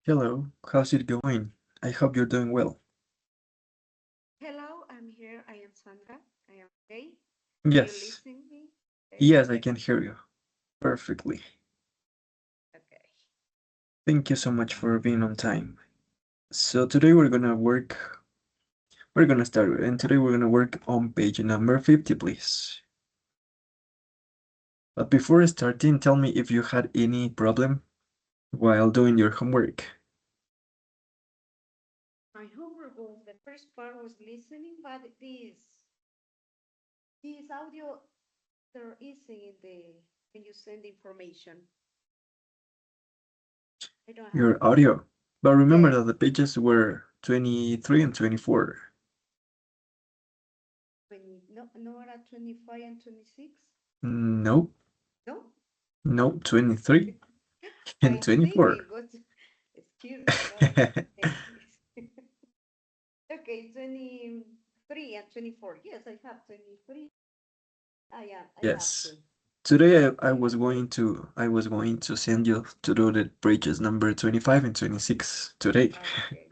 Hello, how's it going? I hope you're doing well. Hello, I'm here. I am Sandra. I am okay. Do you Yes, listen me? Okay. yes, I can hear you perfectly. Okay. Thank you so much for being on time. So today we're gonna start, and today we're gonna work on page number 50, please. But before starting, tell me if you had any problem while doing your homework. My homework was the first part was listening, but this audio there isn't in the when you send information. I don't have Your it. audio. But remember Yes. that the pages were 23 and 24. When no era 25 and 26? Nope, No? nope, 23 and I think 24. it was excuse me, but okay, 23 and 24. Yes, I have 23. I have Yes. to. Today I I was have to. going to I was going to send you to do the pages number 25 and 26 today. Okay.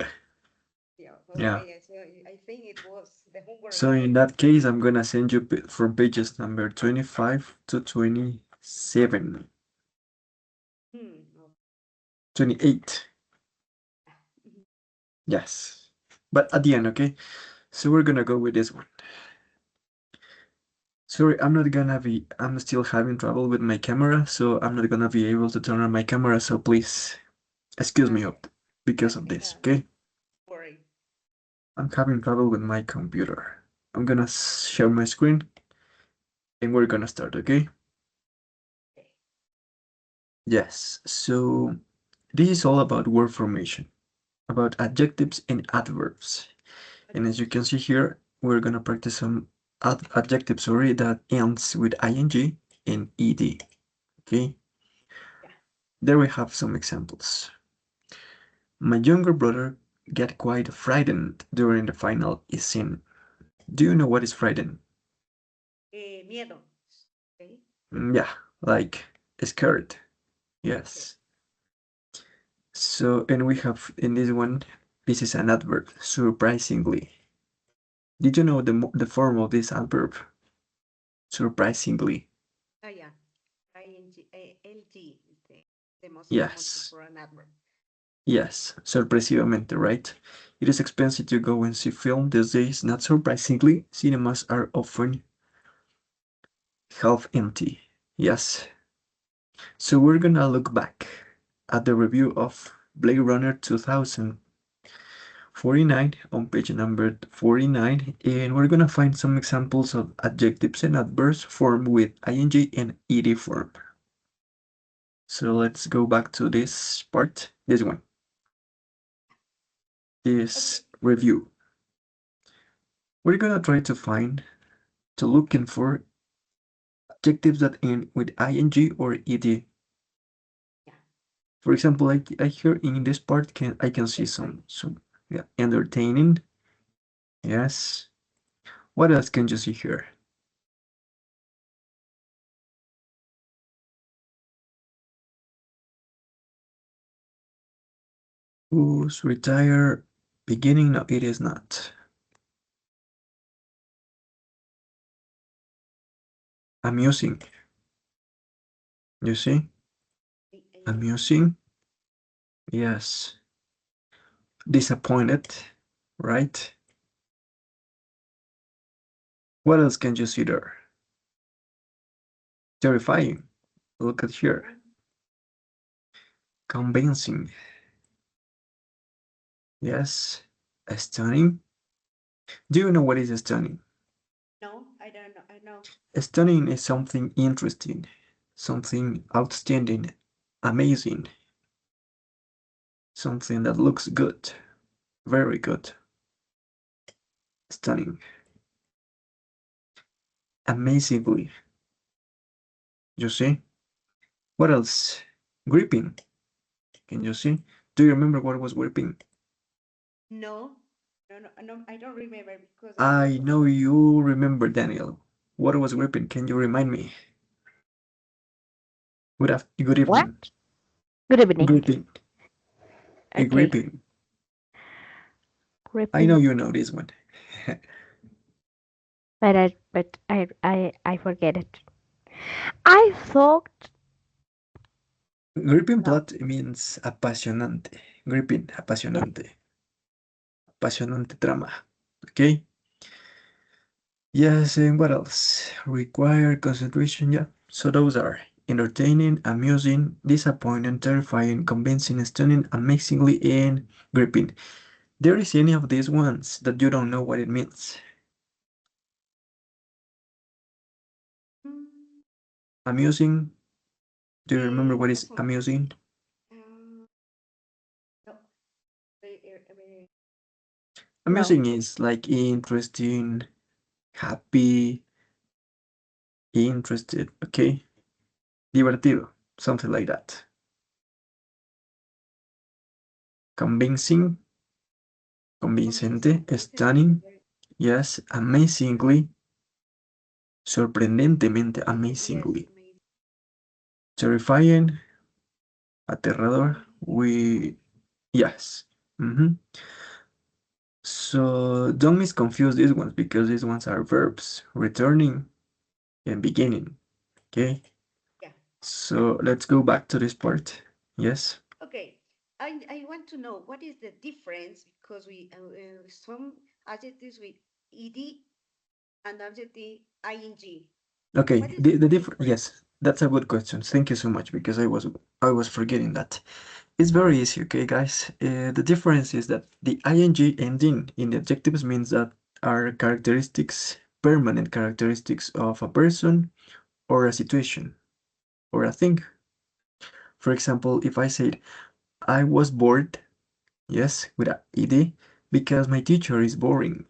Yeah, Yeah. okay. So I think it was the homework So in that case, I'm gonna send you from pages number 25 to 27, no. 28. Yes. But at the end, okay? So we're gonna go with this one. Sorry, I'm still having trouble with my camera, so I'm not gonna be able to turn on my camera, so please excuse me Okay. because of Okay. this, okay? Worry. I'm having trouble with my computer. I'm gonna share my screen and we're gonna start, okay? Okay. Yes, so this is all about word formation, about adjectives and adverbs. And as you can see here, we're gonna practice some adjectives, sorry, that ends with ing and ed, okay? Yeah. There we have some examples. My younger brother get quite frightened during the final scene. Do you know what is frightened? Miedo. Okay. Yeah, like scared. Okay. Yes. So, and we have in this one, this is an adverb, surprisingly. Did you know the form of this adverb? Surprisingly. Yeah. LG is the most common Yes. for an adverb. Yes, sorpresivamente, right? It is expensive to go and see film these days. Not surprisingly, cinemas are often half empty. Yes. So we're gonna look back at the review of Blade Runner 2049 on page number 49, and we're gonna find some examples of adjectives and adverbs formed with ing and ed form. So let's go back to this part, this one, Okay. this review. We're gonna try to looking for adjectives that end with ing or ed. Yeah. For example, I here in this part I can see some yeah, entertaining. Yes. What else can you see here? Who's retire? Beginning? No, it is not. Amusing. You see? Amusing. Yes. Disappointed. Right? What else can you see there? Terrifying. Look at here. Convincing. Yes. Stunning. Do you know what is stunning? No, I don't know. I know. Stunning is something interesting, something outstanding, amazing, something that looks good, very good, stunning, amazingly. You see? What else? Gripping. Can you see? Do you remember what was gripping? No. No, no, no, I don't remember because I was I know you remember, Daniel. What was gripping? Can you remind me? Good What? evening. Good evening. Gripping. Okay. Gripping. I know Gripping. you know this one. But I forget it. I thought Gripping no. plot means apasionante. Gripping, Yes. apasionante. Apasionante trama. Okay? Yes, and what else? Require concentration, yeah. So those are entertaining, amusing, disappointing, terrifying, convincing, stunning, amazingly, and gripping. There is any of these ones that you don't know what it means. Mm, Amusing. Do you remember what is doesn't. amusing? Um, no, No. Amusing is like interesting, happy, interested, okay? Divertido, something like that. Convincing, convincing. convincente, Convincing is stunning, very yes, amazingly, sorprendentemente yes, amazingly, amazing. terrifying, aterrador, Mm, yes. Mhm. So don't misconfuse these ones because these ones are verbs, returning and beginning, okay? yeah. So let's go back to this part. Yes. Okay. I want to know what is the difference because we some adjectives with ed and adjective ing. Okay, What is the the difference, difference? yes, that's a good question. Thank you so much because I was forgetting that. It's very easy, okay, guys. The difference is that the ing ending in the adjectives means that are characteristics, permanent characteristics of a person or a situation or a thing. For example, if I said I was bored, yes, with a ed, because my teacher is boring.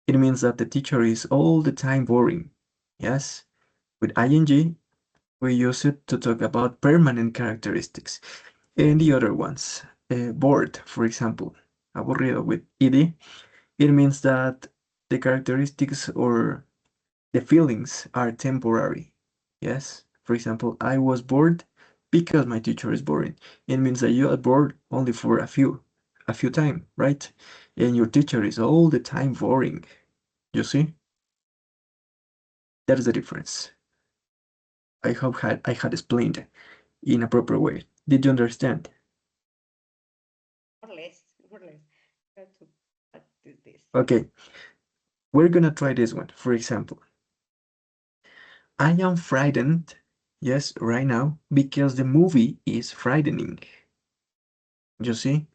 It means that the teacher is all the time boring. Yes, with ing, we use it to talk about permanent characteristics. And the other ones, bored, for example, aburrido with ed, it means that the characteristics or the feelings are temporary. Yes, for example, I was bored because my teacher is boring. It means that you are bored only for a few time, right? And your teacher is all the time boring. You see, that is the difference. I hope I had explained in a proper way. Did you understand? More or less, more or less. Try to practice this. Okay, we're gonna try this one. For example, I am frightened, yes, right now, because the movie is frightening. You see?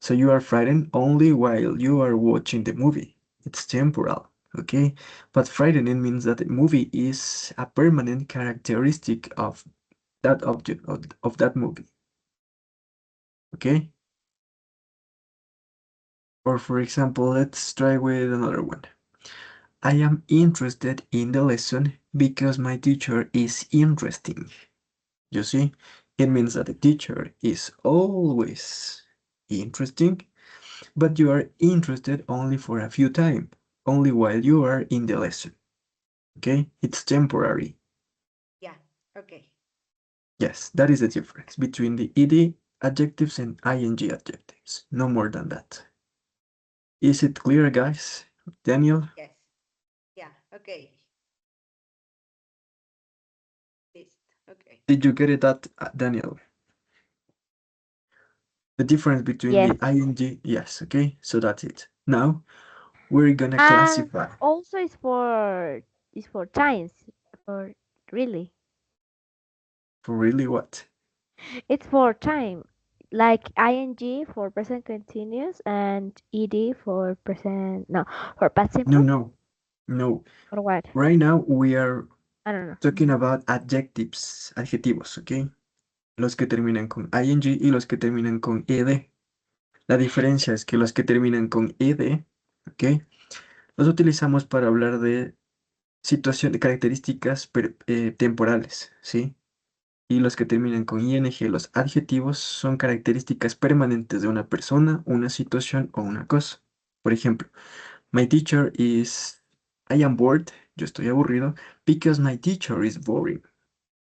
So you are frightened only while you are watching the movie. It's temporal, okay? But frightening means that the movie is a permanent characteristic of that object, of that movie, okay? Or for example, let's try with another one. I am interested in the lesson because my teacher is interesting. You see, it means that the teacher is always interesting, but you are interested only for a few time, only while you are in the lesson. Okay, it's temporary. Yeah. Okay. Yes, that is the difference between the ed adjectives and ing adjectives. No more than that. Is it clear, guys? Daniel, Yes. Yeah. Okay. List. Okay. did you get it, that Daniel? The difference between Yes. the ing, yes, okay, so that's it. Now we're gonna And classify. also it's for times. For really. For really what? It's for time. Like ing for present continuous and ed for present no for past No, simple no, no. or what? Right now we are I don't know. talking about adjectives, adjetivos, ¿ok? Los que terminan con ing y los que terminan con ed. La diferencia es que los que terminan con ed, ¿ok? Los utilizamos para hablar de situaciones, características temporales, ¿sí? Y los que terminan con ing, los adjetivos, son características permanentes de una persona, una situación o una cosa. Por ejemplo, my teacher is... I am bored. Yo estoy aburrido because my teacher is boring.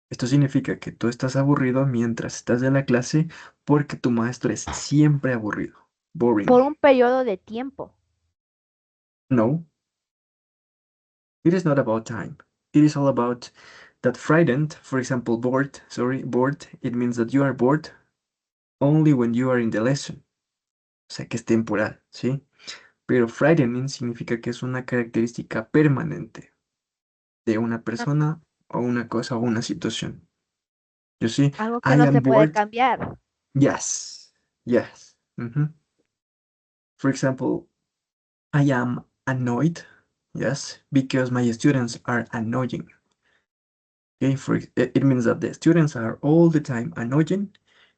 Esto significa que tú estás aburrido mientras estás en la clase porque tu maestro es siempre aburrido. Boring. Por un periodo de tiempo. No, it is not about time. It is all about that frightened, for example, bored, bored, it means that you are bored only when you are in the lesson. O sea que es temporal, ¿sí? Pero frightening significa que es una característica permanente de una Ah, persona o una cosa o una situación. You see, algo que I no am se puede bored. cambiar. Yes, yes. For example, I am annoyed. Yes, because my students are annoying. Okay, it means that the students are all the time annoying,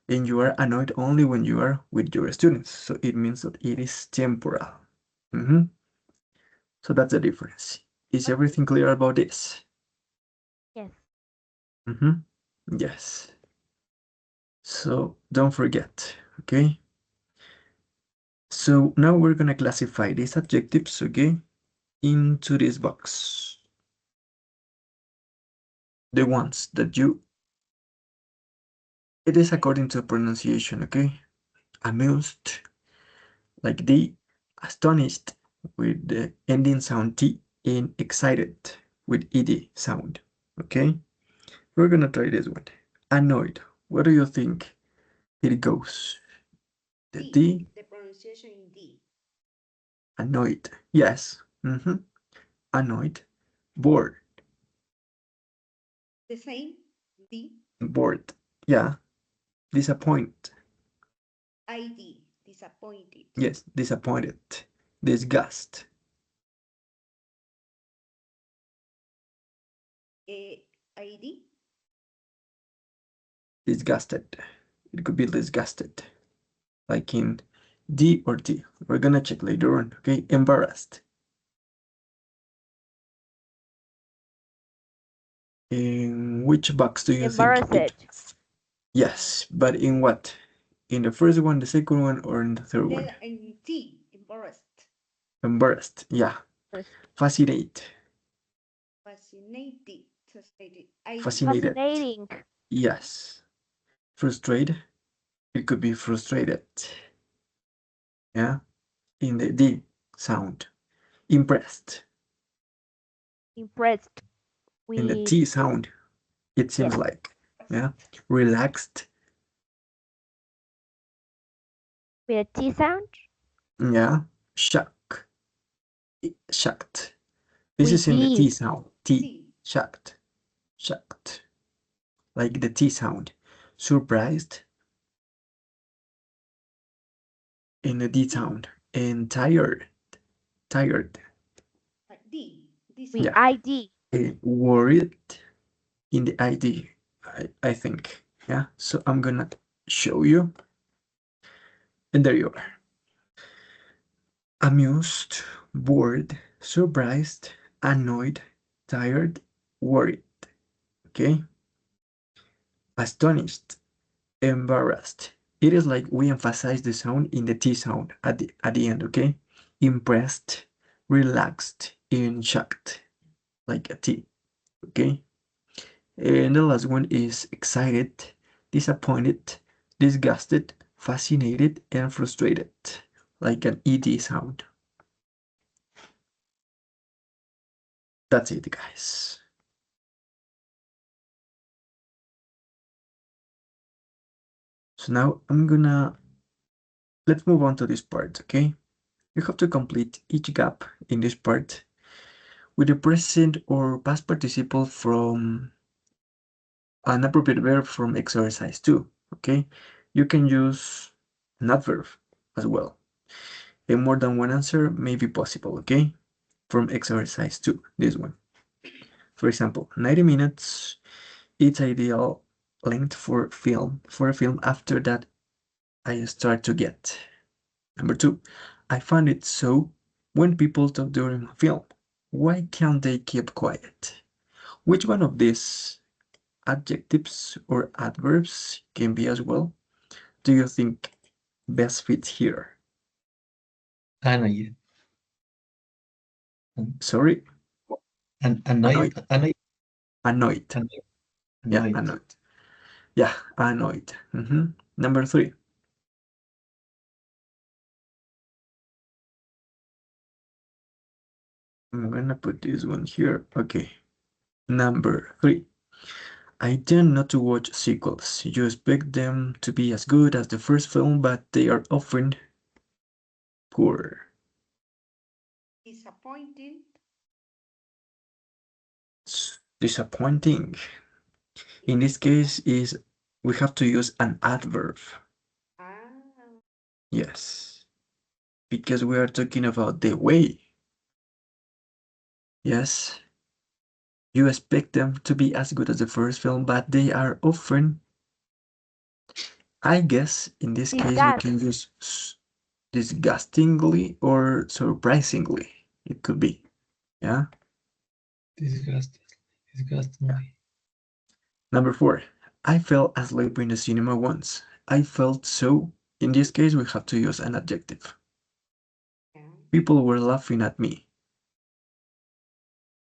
and you are annoyed only when you are with your students. So it means that it is temporal. So that's the difference. Is Okay. everything clear about this? Yes. Yes. So don't forget, okay? So now we're gonna classify these adjectives, okay, into this box. The ones that it is according to pronunciation, okay? Amused, like the, astonished with the ending sound T, and excited with ED sound, okay? We're gonna try this one. Annoyed, what do you think it goes? The D, D, the pronunciation in D. annoyed, yes, annoyed, bored, The same, D, bored, yeah, disappoint, ID, disappointed. yes, disappointed, disgust, ID, disgusted, it could be disgusted, like in D or T. We're gonna check later on, okay? Embarrassed. In which box do you think it? Embarrassed. Yes, but in what? In the first one, the second one, or in the third one? in T, embarrassed. Embarrassed, yeah. Embarrassed. Fascinate, Fascinated, fascinated. ID, fascinated, Fascinating. yes. Frustrated, it could be frustrated, yeah, in the D sound. Impressed, Impressed in the with, T sound, it seems yes, like, yeah. Relaxed, with a T sound. yeah. Shock, shocked. This With is in the T D. sound. T. T, Shocked. Shocked. Like the T sound. Surprised in the D sound. And tired. Tired. D, D With sound. Yeah. ID. And worried in the ID. I think. Yeah. So I'm gonna show you. And there you are. Amused, bored, surprised, annoyed, tired, worried. Okay. Astonished, embarrassed. It is like we emphasize the sound in the T sound at the end, okay? Impressed, relaxed, and shocked, like a T, okay? And the last one is excited, disappointed, disgusted, fascinated, and frustrated, like an ED sound. That's it, guys. So now let's move on to this part, okay? You have to complete each gap in this part with the present or past participle from an appropriate verb from exercise 2, okay? You can use an adverb as well. And more than one answer may be possible, okay? From exercise 2, this one. For example, 90 minutes, it's ideal length for a film after that I start to get. Number 2, I find it so when people talk during a film. Why can't they keep quiet? Which one of these adjectives or adverbs can be as well? Do you think best fits here? Annoyed. Sorry, Annoyed. annoyed, annoyed. Annoyed. Yeah, Annoyed. annoyed. Yeah, annoyed. Number 3. I'm gonna put this one here. Okay. Number 3. I tend not to watch sequels. You expect them to be as good as the first film, but they are often poor. Disappointing. It's disappointing. In this case, is we have to use an adverb. Ah, Yes, because we are talking about the way. Yes, you expect them to be as good as the first film, but they are often, I guess, in this case, we can Disgust. use disgustingly or surprisingly. It could be. Yeah. Disgustingly. Number 4. I fell asleep in the cinema once. I felt so. In this case, we have to use an adjective. yeah. People were laughing at me.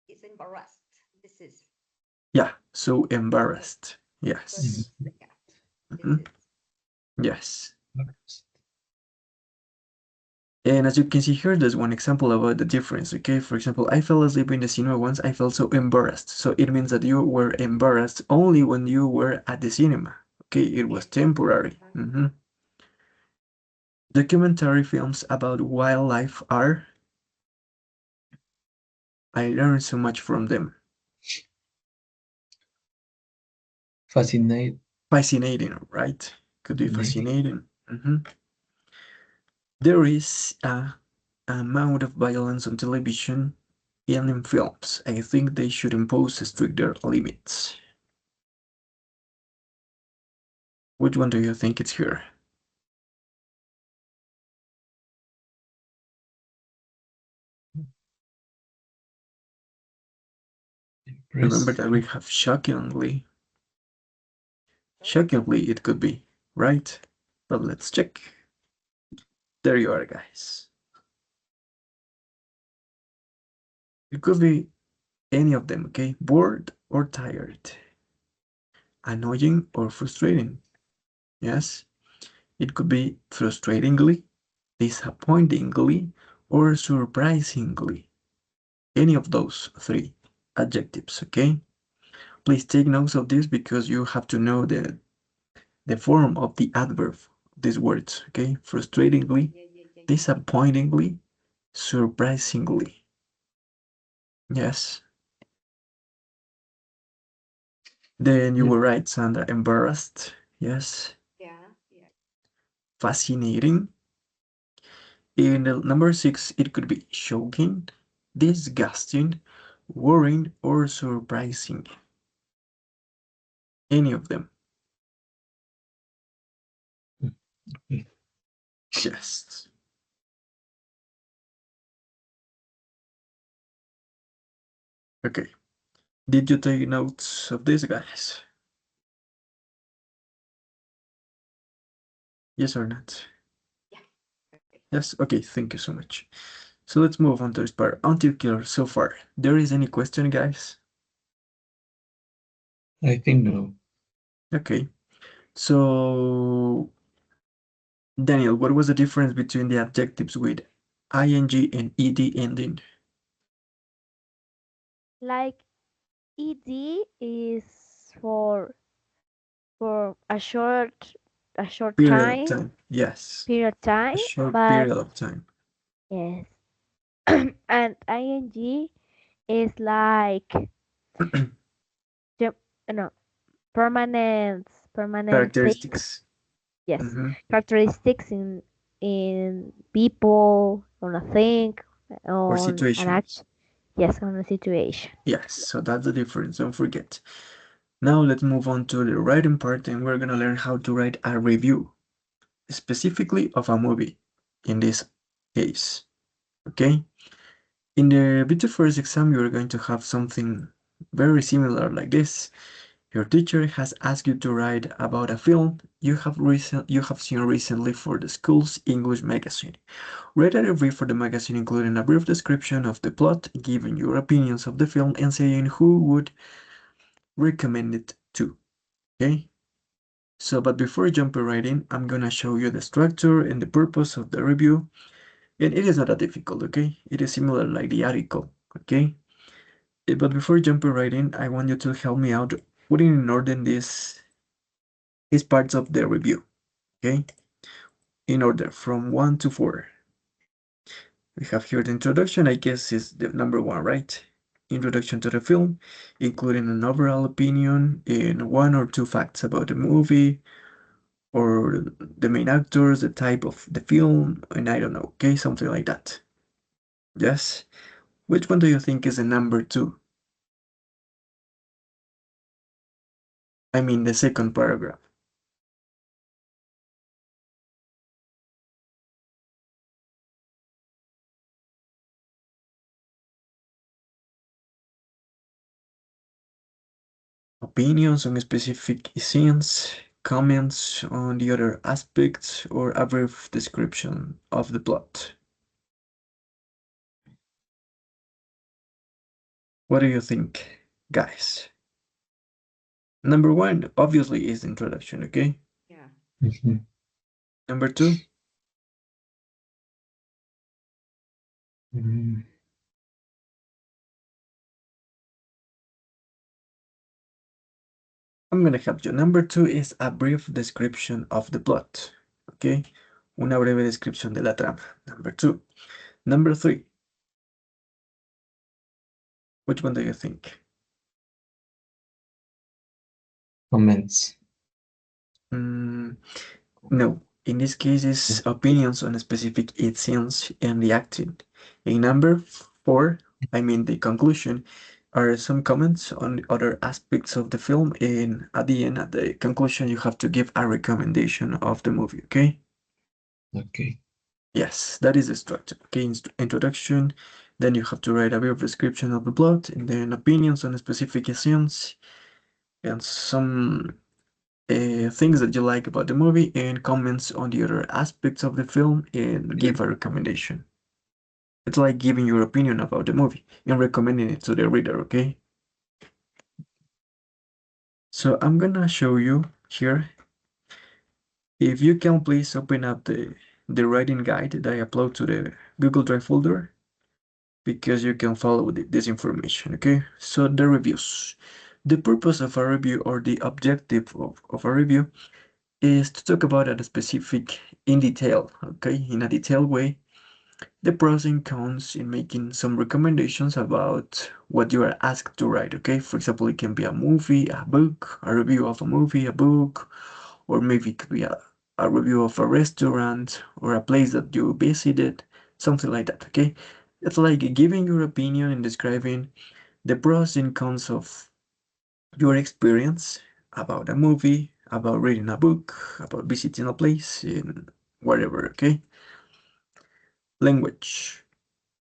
It's embarrassed. This is Yeah, so embarrassed. Yes. yeah. This Mhm. is Yes. Embarrassed. And as you can see here, there's one example about the difference. Okay, for example, I fell asleep in the cinema once. I felt so embarrassed. So it means that you were embarrassed only when you were at the cinema. Okay, it was yes. temporary. Documentary films about wildlife are, I learned so much from them. Fascinate. Fascinating, right? Could be Fascinating. fascinating. There is a amount of violence on television and in films. I think they should impose stricter limits. Which one do you think it's here? Remember Impressive. that we have shockingly. Shockingly, it could be, right? But let's check. There you are, guys. It could be any of them, okay? Bored or tired. Annoying or frustrating. Yes? It could be frustratingly, disappointingly, or surprisingly. Any of those 3 adjectives, okay? Please take notes of this because you have to know the form of the adverb, these words, okay? Frustratingly, Yeah. disappointingly, surprisingly. Yes. Then you Yeah. were right, Sandra. Embarrassed. Yes. Yeah. Fascinating. In number 6, it could be shocking, disgusting, worrying, or surprising. Any of them. Okay. Yes. Okay. Did you take notes of this, guys? Yes or not? Yeah. Yes? Okay, thank you so much. So let's move on to this part. Until here so far. There is any question, guys? I think no. Okay. So, Daniel, what was the difference between the adjectives with ing and ed ending? Like ED is for a short Period of time time. Yes. period of A time, short but period of time. yes, and ing is like ju- no permanent things. Characteristics. Yes, Mhm. characteristics in people, on a thing, Or on an situation. action. Yes, on a situation. Yes, so that's the difference. Don't forget. Now let's move on to the writing part and we're gonna learn how to write a review, specifically of a movie in this case. Okay? In the BT first exam, you're going to have something very similar like this. Your teacher has asked you to write about a film you have seen recently for the school's English magazine. Write a review for the magazine including a brief description of the plot, giving your opinions of the film and saying who would recommend it to. Okay, so but before jumping right in, I'm gonna show you the structure and the purpose of the review. And it is not that difficult, okay? It is similar like the article, okay? But before jumping right in, I want you to help me out putting in order these parts of the review, okay? In order from 1 to 4. We have here the introduction, I guess is the number 1, right? Introduction to the film, including an overall opinion and 1 or 2 facts about the movie or the main actors, the type of the film, and I don't know, okay? Something like that. Yes? Which one do you think is the number 2? I mean, the second paragraph. Opinions on specific scenes, comments on the other aspects, or a brief description of the plot. What do you think, guys? Number 1, obviously, is the introduction, okay? Yeah. Mhm. Number 2, Mm, I'm gonna help you. Number 2 is a brief description of the plot, okay? Una breve descripción de la trama. Number 2. Number 3, which one do you think? Comments. No, in this case, it's opinions on specific scenes and the acting. In number 4, I mean the conclusion, are some comments on other aspects of the film, and at the end, at the conclusion, you have to give a recommendation of the movie, okay? Okay. Yes, that is the structure, okay? Introduction, then you have to write a brief description of the plot, and then opinions on specific scenes, and some things that you like about the movie, and comments on the other aspects of the film, and give a recommendation. It's like giving your opinion about the movie and recommending it to the reader, okay? So I'm gonna show you here. If you can please open up the writing guide that I upload to the Google Drive folder, because you can follow this information, okay? So the reviews. The purpose of a review, or the objective of a review, is to talk about a specific in detail, okay, in a detailed way, the pros and cons in making some recommendations about what you are asked to write, okay? For example, it can be a movie, a book, a review of a movie, a book, or maybe it could be a review of a restaurant or a place that you visited, something like that, okay? It's like giving your opinion and describing the pros and cons of your experience about a movie, about reading a book, about visiting a place, and whatever, okay? Language.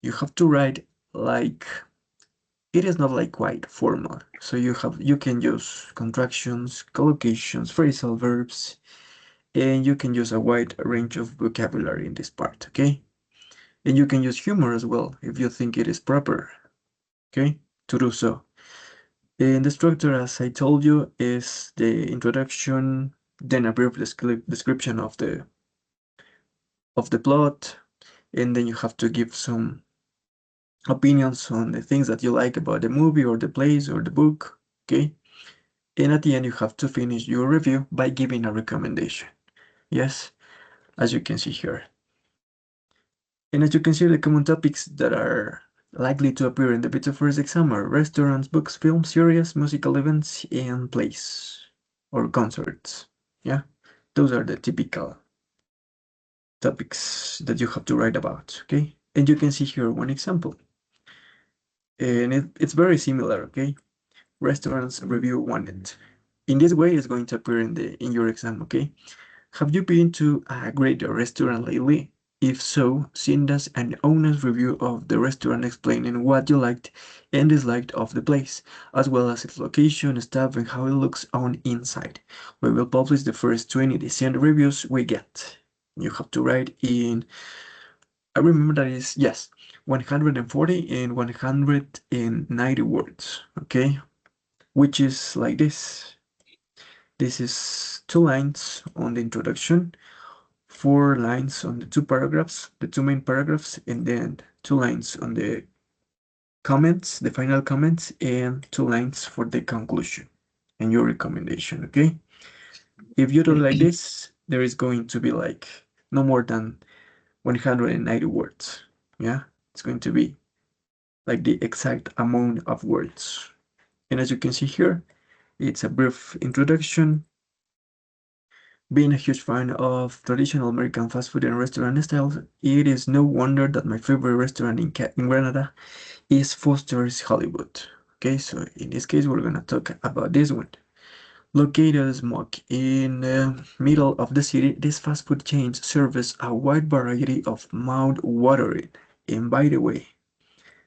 You have to write like it is not like quite formal. So you can use contractions, collocations, phrasal verbs, and you can use a wide range of vocabulary in this part, okay? And you can use humor as well if you think it is proper, okay? To do so. And the structure, as I told you, is the introduction, then a brief description of the plot, and then you have to give some opinions on the things that you like about the movie or the place or the book, okay? And at the end, you have to finish your review by giving a recommendation. Yes, as you can see here. And as you can see, the common topics that are likely to appear in the Bits of First exam are restaurants, books, films, series, musical events, and plays or concerts. Yeah, those are the typical topics that you have to write about, okay? And you can see here one example. And it's very similar, okay? Restaurants review wanted. In this way, it's going to appear in your exam, okay? Have you been to a great restaurant lately? If so, send us an honest review of the restaurant explaining what you liked and disliked of the place, as well as its location, staff, and how it looks on inside. We will publish the first 20 decent reviews we get. You have to write in, I remember that is, yes, 140 and 190 words, okay? Which is like this. This is 2 lines on the introduction, 4 lines on the two paragraphs, the two main paragraphs, and then 2 lines on the comments, the final comments, and 2 lines for the conclusion and your recommendation, okay? If you do like this, there is going to be like no more than 190 words. Yeah, it's going to be like the exact amount of words. And as you can see here, it's a brief introduction. Being a huge fan of traditional American fast food and restaurant styles, it is no wonder that my favorite restaurant in Granada is Foster's Hollywood. Okay, so in this case, we're gonna talk about this one. Located smack in the middle of the city, this fast food chain serves a wide variety of mouth-watering. And by the way,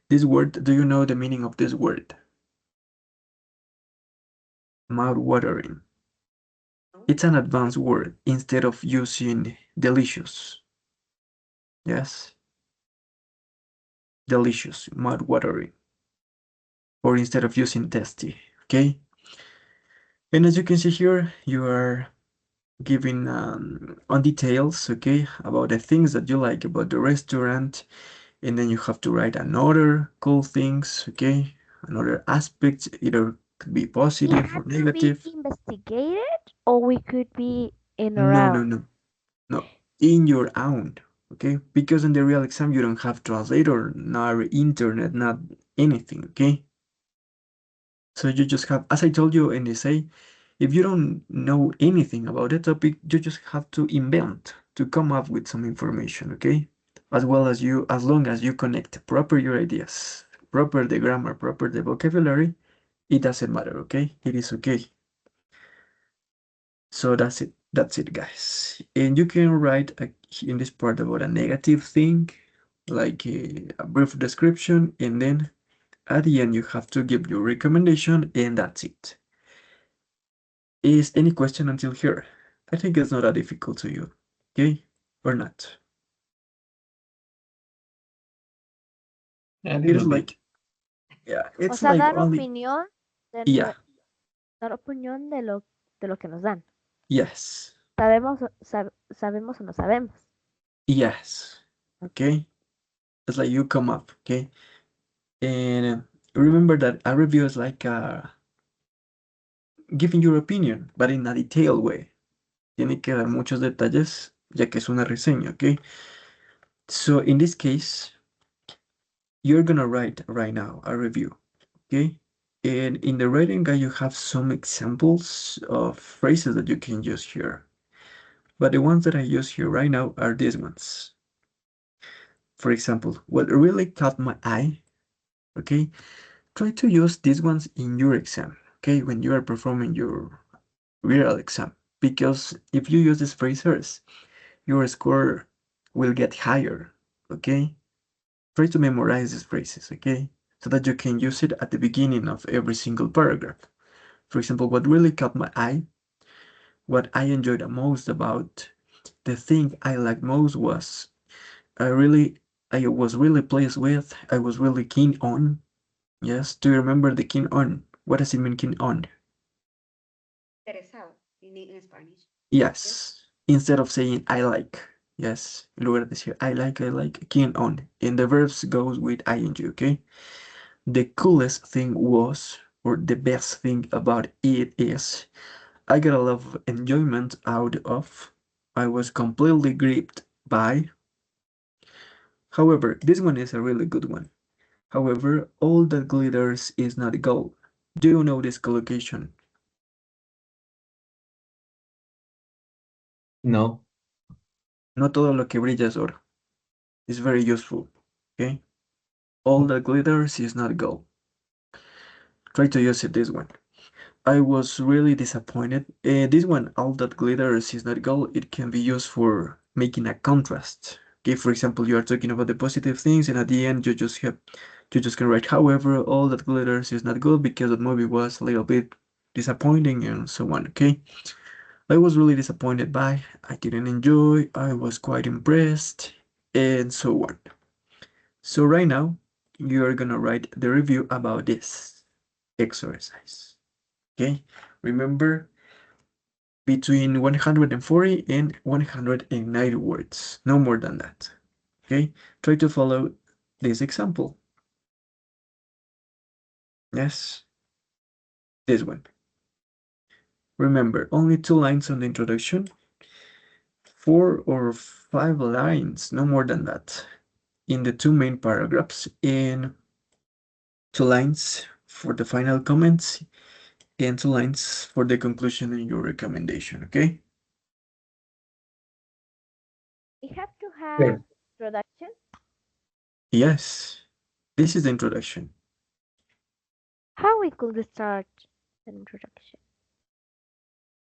this word, do you know the meaning of this word? Mouth-watering. No? It's an advanced word instead of using delicious. Yes, delicious, mouth-watering. Or instead of using tasty, okay? And as you can see here, you are giving on details, okay, about the things that you like about the restaurant, and then you have to write another cool things, okay, another aspects, either could be It positive had or to be negative. investigated, or we could be in No, no, around. no, no, in your own, okay, because in the real exam you don't have translator, nor internet, not anything, okay. So you just have, as I told you in the essay, if you don't know anything about the topic, you just have to invent to come up with some information, okay? As well as you, as long as you connect proper your ideas, proper the grammar, proper the vocabulary, it doesn't matter, okay? It is okay. So that's it. That's it, guys. And you can write in this part about a negative thing, like a brief description, and then at the end you have to give your recommendation, and that's it. Is any question until here? I think it's not that difficult to you, okay? Or not? A It is little bit. like, yeah, O it's sea, like only, yeah, dar opinión de lo que nos dan. yes, Sabemos o no sabemos. yes, okay? It's like you come up, okay? And remember that a review is like giving your opinion, but in a detailed way. Tiene que dar muchos detalles, ya que es una reseña, okay? So in this case, you're gonna write right now a review, okay? And in the writing guide, you have some examples of phrases that you can use here. But the ones that I use here right now are these ones. For example, what really caught my eye, okay? Try to use these ones in your exam, okay? When you are performing your real exam. Because if you use these phrases, your score will get higher, okay? Try to memorize these phrases, okay? So that you can use it at the beginning of every single paragraph. For example, what really caught my eye, what I enjoyed the most about the thing I liked most was I was really pleased with, I was really keen on. Yes, do you remember the keen on? What does it mean keen on? Interesado in Spanish. Yes. Yes, instead of saying I like. Yes, en lugar de decir I like, keen on. And the verbs goes with ing, okay? The coolest thing was, or the best thing about it is, I got a lot of enjoyment out of, I was completely gripped by. However, this one is a really good one. However, all that glitters is not gold. Do you know this collocation? No. No todo lo que brilla es oro. It's very useful, okay? All that glitters is not gold. Try to use it this one. I was really disappointed. This one, all that glitters is not gold, it can be used for making a contrast. Okay, for example, you are talking about the positive things, and at the end you just can write, however, all that glitters is not good because the movie was a little bit disappointing and so on. Okay, I was really disappointed by, I didn't enjoy, I was quite impressed, and so on. So right now, you are gonna write the review about this exercise. Okay, remember between 140 and 190 words, no more than that. Okay, try to follow this example. Yes, this one. Remember, only 2 lines on the introduction, 4 or 5 lines, no more than that, in the 2 main paragraphs, and 2 lines for the final comments, and 2 lines for the conclusion and your recommendation, okay? We have to Okay. have introduction. Yes, this is the introduction. How we could start an introduction?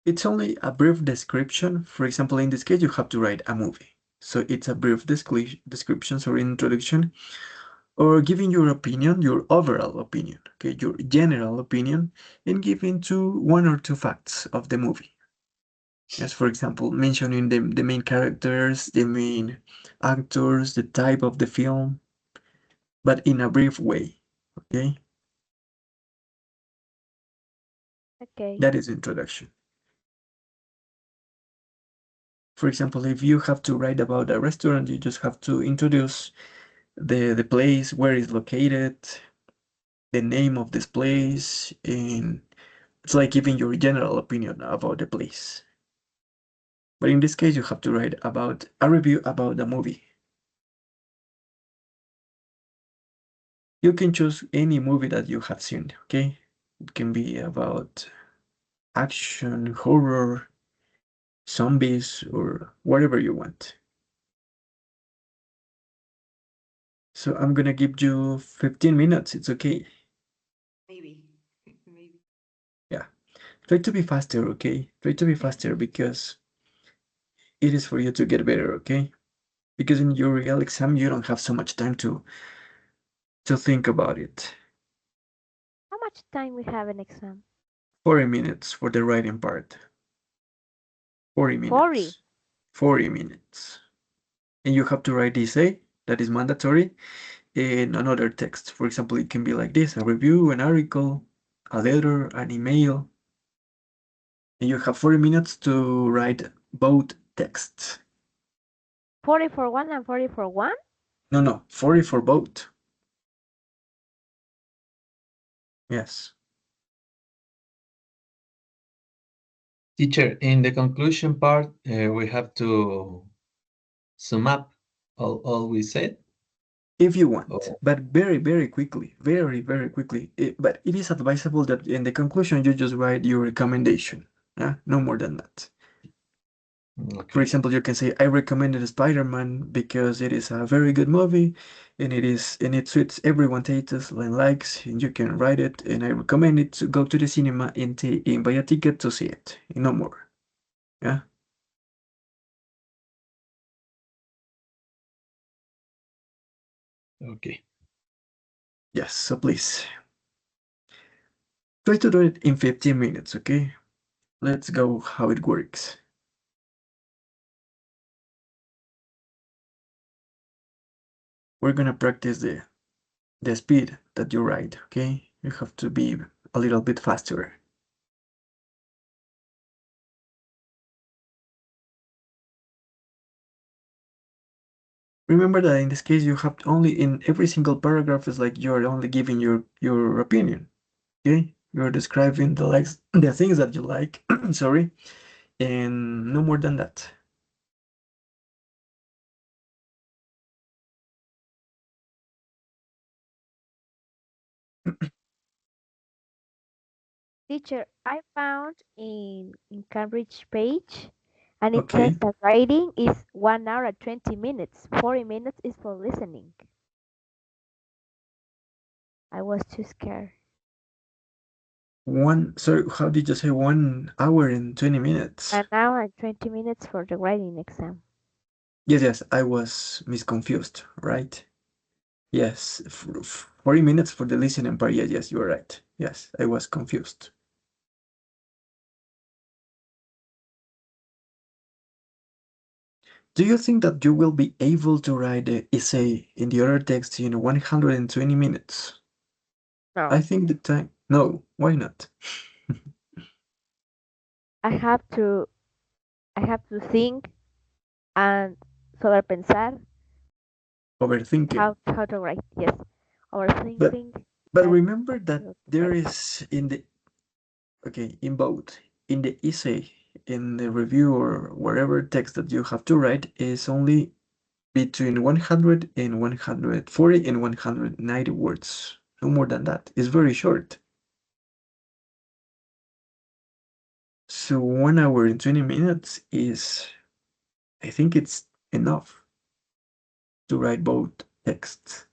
It's only a brief description. For example, in this case, you have to write a movie. So it's a brief description or introduction, or giving your opinion, your overall opinion, okay, your general opinion, and giving 1 or 2 facts of the movie. Yes, for example, mentioning the main characters, the main actors, the type of the film, but in a brief way, okay? Okay. That is introduction. For example, if you have to write about a restaurant, you just have to introduce the place, where it's located, the name of this place, and it's like giving your general opinion about the place. But in this case, you have to write about a review about the movie. You can choose any movie that you have seen, okay? It can be about action, horror, zombies, or whatever you want. So I'm gonna give you 15 minutes. It's okay. Maybe. Maybe. Yeah. Try to be faster, okay? Try to be faster because it is for you to get better, okay? Because in your real exam, you don't have so much time to think about it. How much time we have an exam? 40 minutes for the writing part. 40 40. minutes. 40 minutes. And you have to write the essay, that is mandatory, in another text. For example, it can be like this: a review, an article, a letter, an email. And you have 40 minutes to write both texts. 40 for one and 40 for one? No, 40 for both. Yes. Teacher, in the conclusion part, we have to sum up all we said. If you want, Oh, but very quickly, very quickly. But it is advisable that in the conclusion you just write your recommendation. Yeah, no more than that. For okay. example, you can say, I recommended Spider-Man because it is a very good movie, and it suits everyone tastes and likes, and you can write it, and I recommend it to go to the cinema and buy a ticket to see it. No more. Yeah. Okay. Yes. So please try to do it in 15 minutes. Okay. Let's go how it works. We're gonna practice the speed that you write, okay? You have to be a little bit faster. Remember that in this case you have only in every single paragraph is like you're only giving your opinion, okay? You're describing the likes, the things that you like, sorry, and no more than that. Teacher, I found in Cambridge page and it says Okay. that writing is 1 hour and 20 minutes. 40 minutes is for listening. I was too scared. Sorry, how did you say 1 hour and 20 minutes? An hour and 20 minutes for the writing exam. Yes, I was misconfused, right? Yes, 40 minutes for the listening part. Yes, you are right. Yes, I was confused. Do you think that you will be able to write the essay in the other text in 120 minutes? I No. think the time. No, why not? I have to I have to think and sobrepensar Overthinking. how to write. Yes, But overthinking. but That remember that how to there write. is in the okay, in both, in the essay, in the review or wherever text that you have to write is only between 100 and 140 and 190 words. No more than that. It's very short. So 1 hour and 20 minutes is, I think it's enough to write both texts.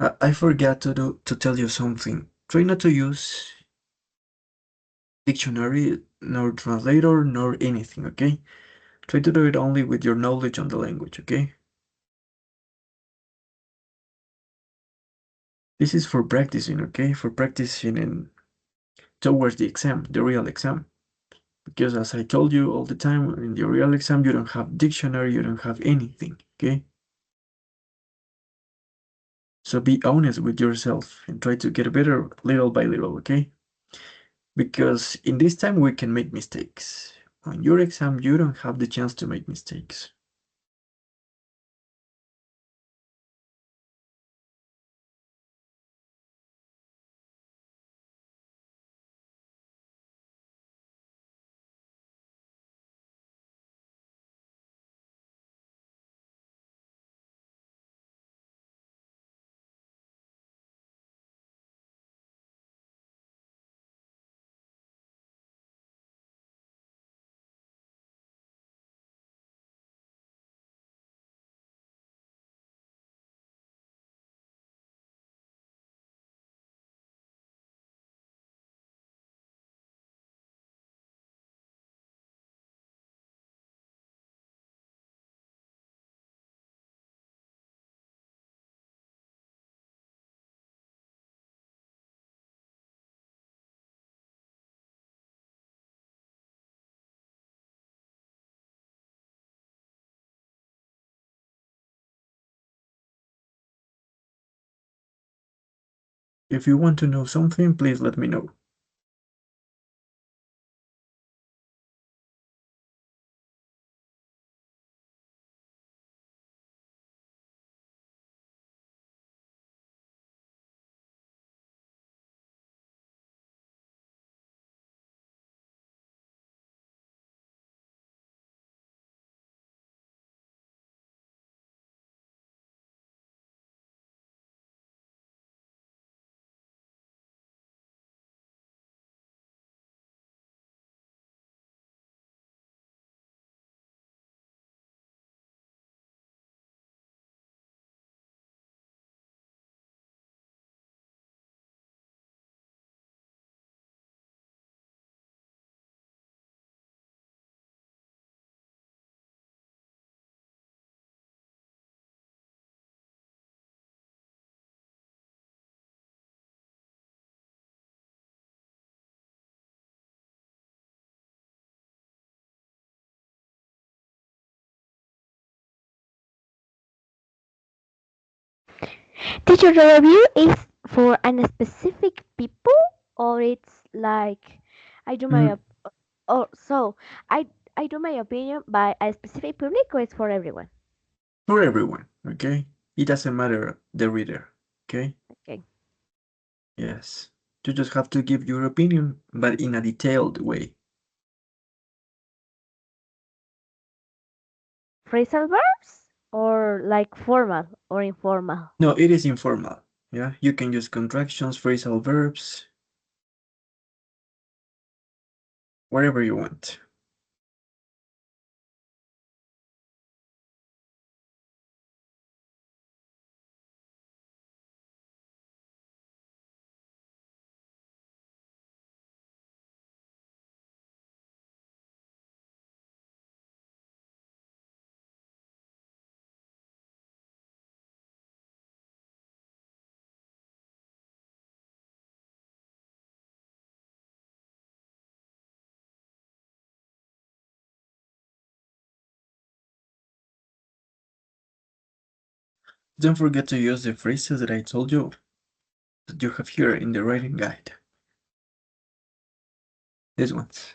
I forgot to tell you something. Try not to use dictionary, nor translator, nor anything, okay? Try to do it only with your knowledge on the language, okay? This is for practicing, okay? For practicing and towards the exam, the real exam. Because as I told you all the time, in the real exam, you don't have dictionary, you don't have anything, okay? So be honest with yourself and try to get better little by little, okay? Because in this time we can make mistakes. On your exam, you don't have the chance to make mistakes. If you want to know something, please let me know. Teacher, the review is for a specific people, or it's like I do my Mm, op- or so I I do my opinion by a specific public, or it's for everyone. for everyone, okay? It doesn't matter the reader, okay? Okay. Yes. You just have to give your opinion, but in a detailed way. Phrasal verbs or like formal or informal. No, it is informal. Yeah, you can use contractions, phrasal verbs, whatever you want. Don't forget to use the phrases that I told you that you have here in the writing guide. These ones.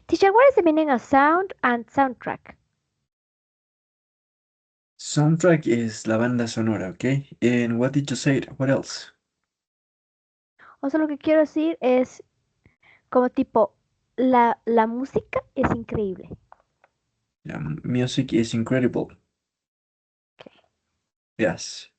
Teacher, what is the meaning of sound and soundtrack? Soundtrack is la banda sonora, okay? And what did you say? What else? O sea, lo que quiero decir es como tipo, la música es increíble. Music is incredible. Okay. Yes.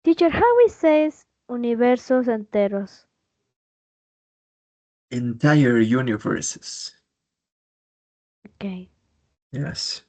Teacher, how we says universos enteros? Entire universes. Okay. Yes.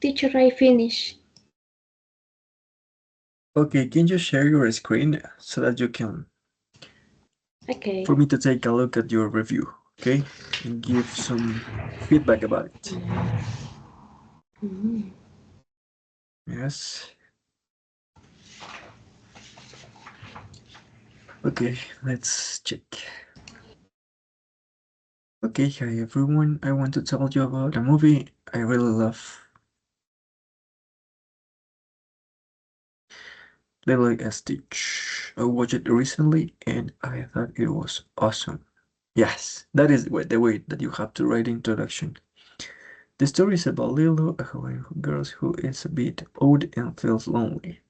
Teacher, I finish. Okay, can you share your screen so that you can, Okay. for me to take a look at your review, okay? And give some feedback about it. Mm. Yes. Okay, let's check. Okay, hi everyone. I want to tell you about a movie I really love. Lilo and Stitch. I watched it recently and I thought it was awesome. Yes, that is the way that you have to write the introduction. The story is about Lilo, a Hawaiian girl who is a bit old and feels lonely.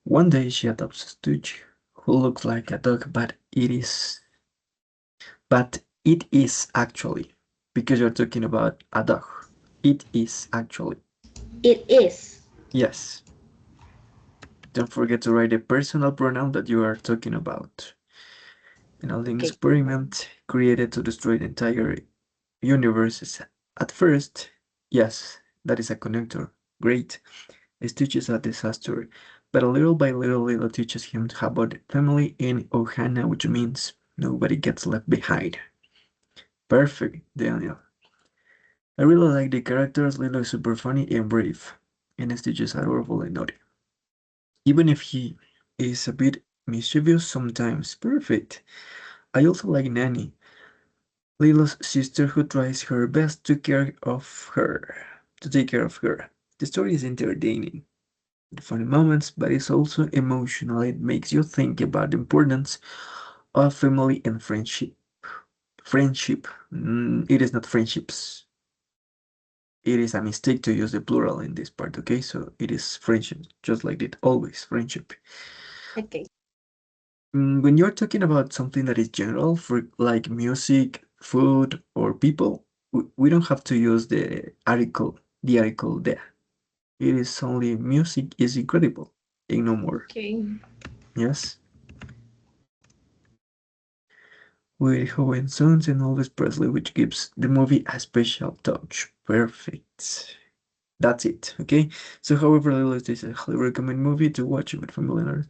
One day she adopts Stitch, who looks like a dog, but it is actually, because you're talking about a dog. It is actually. It is. Yes. Don't forget to write the personal pronoun that you are talking about. In a living Okay. experiment created to destroy the entire universe. At first, yes, that is a connector. Great. Stitch is a disaster, but little by little, Lilo teaches him about family in Ohana, which means nobody gets left behind. Perfect, Daniel. I really like the characters. Lilo is super funny and brave, and Stitch is adorable and naughty. Even if he is a bit mischievous sometimes. Perfect. I also like Nanny, Lilo's sister who tries her best to take care of her. The story is entertaining, with funny moments, but it's also emotional. It makes you think about the importance of family and friendship. Friendship. It is not friendships. It is a mistake to use the plural in this part, okay? So it is friendship, just like it always, friendship. Okay. When you're talking about something that is general, for like music, food, or people, we don't have to use the article there. It is only music is incredible, and no more. Okay. Yes? With Howe Sons and Elvis Presley, which gives the movie a special touch. Perfect. That's it, okay? So, however, Lilo is a highly recommend movie to watch with family and others.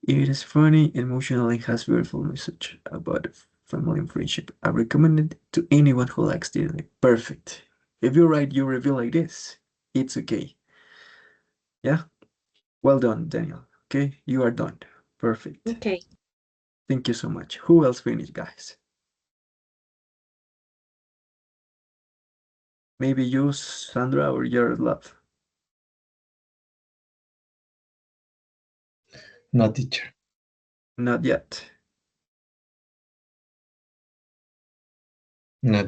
It is funny, emotional, and has beautiful message about family and friendship. I recommend it to anyone who likes Disney. Perfect. If you write your review like this, it's okay. Yeah? Well done, Daniel. Okay? You are done. Perfect. Okay. Thank you so much. Who else finished, guys? Maybe you, Sandra, or Jaroslav? No, teacher. Not yet. No.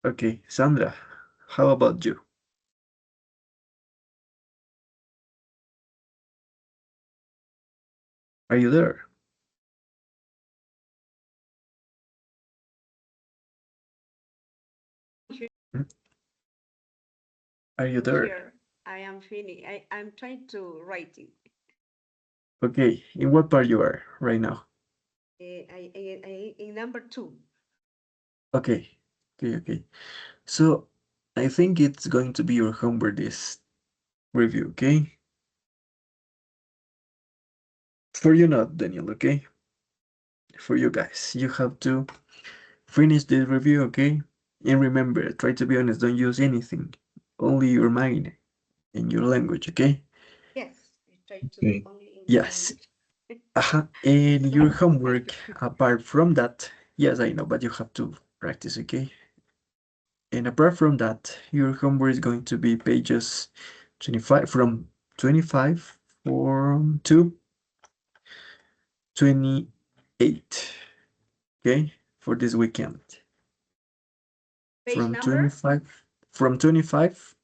Okay, Sandra, how about you? Are you there? Hmm? Are you there? Here, I am finished. I'm trying to write it. Okay, in what part you are right now? In number two. Okay, okay. So I think it's going to be your homework this review, okay? For you not, Daniel, okay? For you guys, you have to finish this review, okay? And remember, try to be honest, don't use anything, only your mind and your language, okay? Yes, I try to do Okay. only in my Yes. language. And your homework, apart from that, yes, I know, but you have to practice, okay? And apart from that, your homework is going to be pages 25 from 25 from to 28, okay, for this weekend. Page From number? 25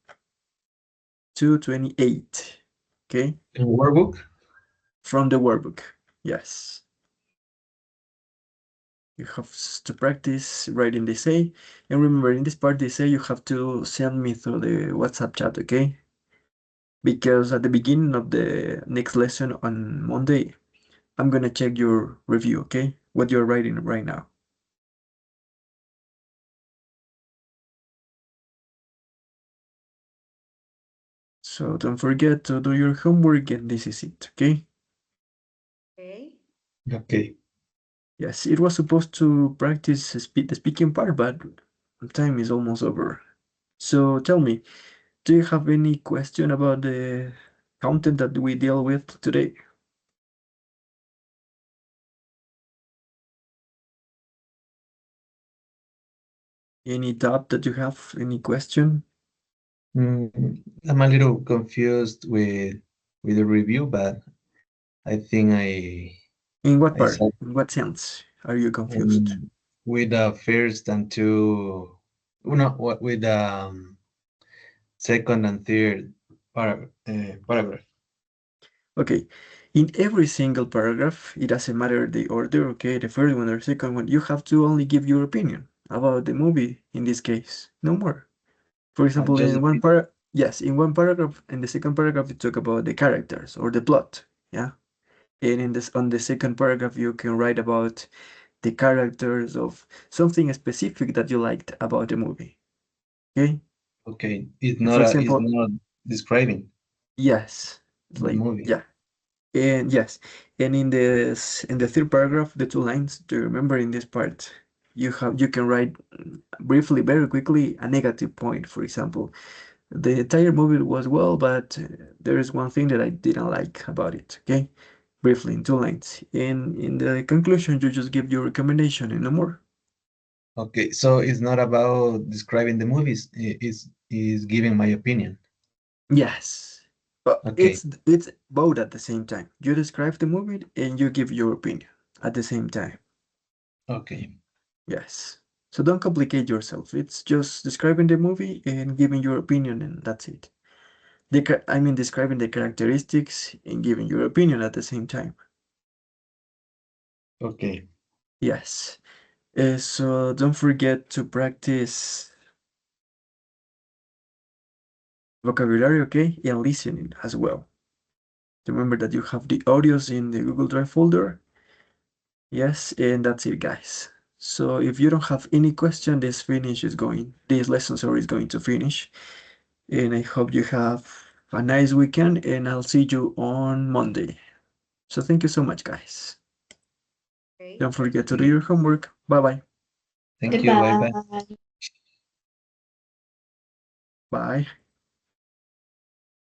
to 28, okay, In workbook? from the workbook. Yes, you have to practice writing the essay. And remember, in this part, the essay you have to send me through the WhatsApp chat, okay? Because at the beginning of the next lesson on Monday, I'm gonna check your review, okay? What you're writing right now. So don't forget to do your homework, and this is it, okay? Okay. Okay. Yes, it was supposed to practice the speaking part, but time is almost over. So tell me, do you have any question about the content that we deal with today? Any doubt that you have? Any question? I'm a little confused with the review, but I think In what I part? saw In what sense are you confused? with the first and two, no, what with second and third paragraph. Okay, in every single paragraph, it doesn't matter the order, okay, the first one or second one, you have to only give your opinion about the movie in this case, no more. For example, Just in one yes, in one paragraph, in the second paragraph, you talk about the characters or the plot, yeah. And in this on the second paragraph, you can write about the characters of something specific that you liked about the movie. Okay. okay. And for It's example, not describing yes, it's the like movie. yeah, and yes, and in the third paragraph, the two lines to remember in this part, you can write briefly, very quickly, a negative point. For example, the entire movie was well, but there is one thing that I didn't like about it. Okay, briefly in two lines. And in the conclusion, you just give your recommendation and no more. Okay, so it's not about describing the movies. It's is giving my opinion. Yes, but Okay, it's both at the same time. You describe the movie and you give your opinion at the same time. okay, Yes. So don't complicate yourself. It's just describing the movie and giving your opinion, and that's it. I mean, describing the characteristics and giving your opinion at the same time. okay, Yes. So don't forget to practice vocabulary, okay, and listening as well. Remember that you have the audios in the Google Drive folder. Yes, and that's it, guys. So if you don't have any question, this lesson, sorry, is going to finish. And I hope you have a nice weekend, and I'll see you on Monday. So thank you so much, guys. Okay. Don't forget to do okay. your homework. Bye-bye. Thank you. Bye bye. Goodbye. Bye.